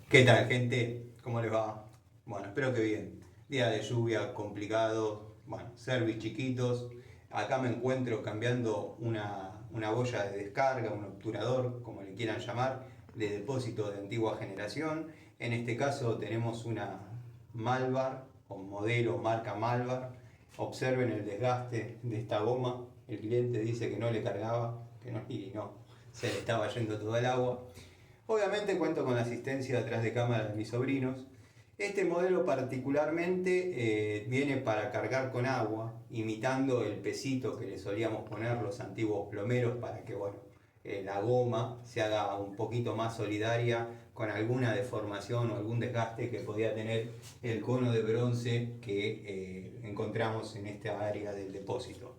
¿Qué tal, gente? ¿Cómo les va? Bueno, espero que bien. Día de lluvia complicado, bueno, service chiquitos. Acá me encuentro cambiando una boya de descarga, un obturador, como le quieran llamar, de depósito de antigua generación. En este caso tenemos una Malvar, o modelo marca Malvar. Observen el desgaste de esta goma. El cliente dice que no le cargaba, que no, y no, se le estaba yendo todo el agua. Obviamente cuento con la asistencia detrás de cámara de mis sobrinos. Este modelo particularmente viene para cargar con agua, imitando el pesito que le solíamos poner los antiguos plomeros para que bueno, la goma se haga un poquito más solidaria con alguna deformación o algún desgaste que podía tener el cono de bronce que encontramos en esta área del depósito.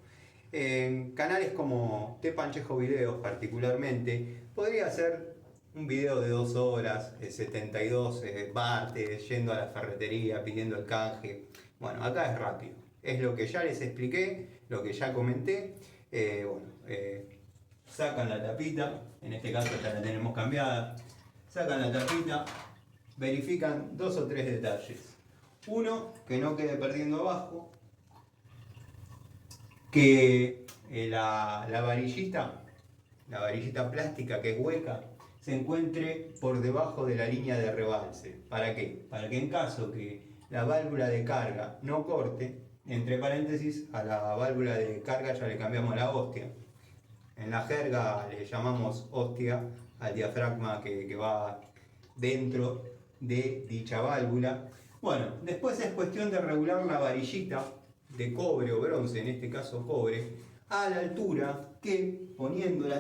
En canales como Te Panchejo Videos particularmente, podría ser un video de 2 horas, 72 partes, yendo a la ferretería, pidiendo el canje. Bueno, acá es rápido. Es lo que ya les expliqué, lo que ya comenté. Sacan la tapita, en este caso ya la tenemos cambiada. Sacan la tapita, verifican 2 o 3 detalles. Uno, que no quede perdiendo abajo, que la varillita plástica que es hueca, se encuentre por debajo de la línea de rebalse. ¿Para qué? Para que en caso que la válvula de carga no corte, entre paréntesis, a la válvula de carga ya le cambiamos la hostia. En la jerga le llamamos hostia al diafragma que va dentro de dicha válvula. Bueno, después es cuestión de regular la varillita de cobre o bronce, en este caso cobre, a la altura que poniendo la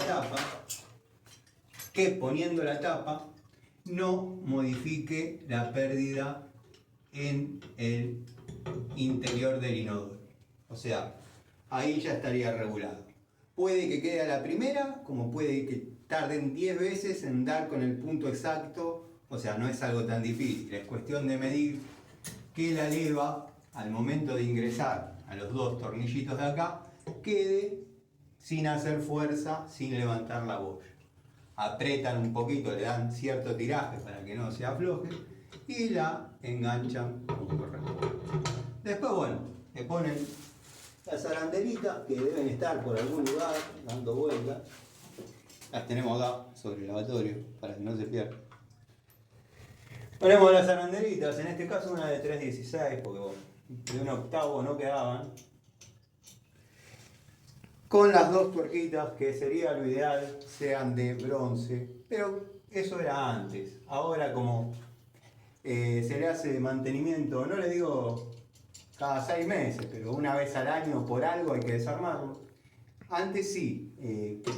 tapa no modifique la pérdida en el interior del inodoro. O sea, ahí ya estaría regulado. Puede que quede a la primera, como puede que tarden 10 veces en dar con el punto exacto. O sea, no es algo tan difícil. Es cuestión de medir que la leva, al momento de ingresar a los 2 tornillitos de acá, quede sin hacer fuerza, sin levantar la boya. Apretan un poquito, le dan cierto tiraje para que no se afloje y la enganchan como corresponde. Después, bueno, le ponen las arandelas que deben estar por algún lugar dando vueltas. Las tenemos acá sobre el lavatorio para que no se pierdan. Ponemos las arandelitas, en este caso una de 316 porque bueno, de un octavo no quedaban. Con las 2 tuerquitas, que sería lo ideal, sean de bronce, pero eso era antes. Ahora como se le hace mantenimiento, no le digo cada 6 meses, pero una vez al año por algo hay que desarmarlo. Antes sí,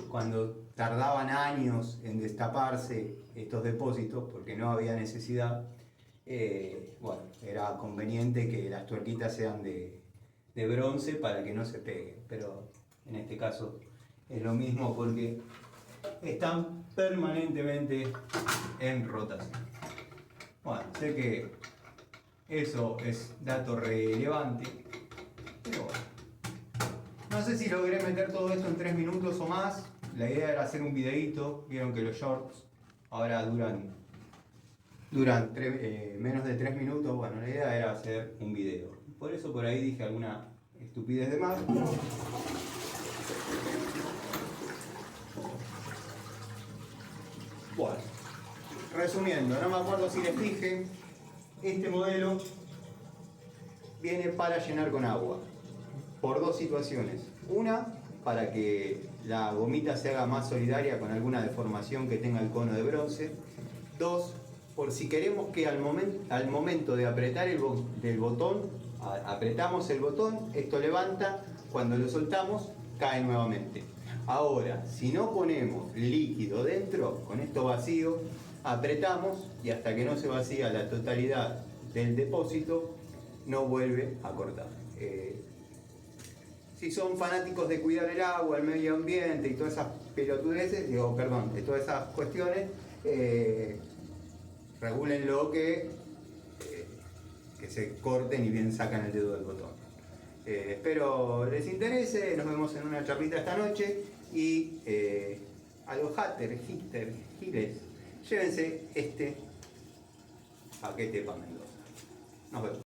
cuando tardaban años en destaparse estos depósitos, porque no había necesidad, bueno, era conveniente que las tuerquitas sean de bronce para que no se peguen. Pero en este caso es lo mismo porque están permanentemente en rotación. Bueno, sé que eso es dato relevante, pero bueno. No sé si logré meter todo esto en 3 minutos o más. La idea era hacer un videito. Vieron que los shorts ahora duran menos de 3 minutos. Bueno, la idea era hacer un video. Por eso por ahí dije alguna estupidez de más. Bueno, resumiendo, no me acuerdo si les dije, este modelo viene para llenar con agua. Por 2 situaciones. Una, para que la gomita se haga más solidaria con alguna deformación que tenga el cono de bronce. 2, por si queremos que al momento de apretar del botón, apretamos el botón, esto levanta, cuando lo soltamos cae nuevamente. Ahora, si no ponemos líquido dentro, con esto vacío, apretamos y hasta que no se vacía la totalidad del depósito, no vuelve a cortar. Si son fanáticos de cuidar el agua, el medio ambiente y todas esas pelotudeces, todas esas cuestiones, regúlenlo que se corten y bien sacan el dedo del botón. Espero les interese, nos vemos en una charlita esta noche y a los haters, giles, llévense este Paquete para Mendoza. Nos vemos.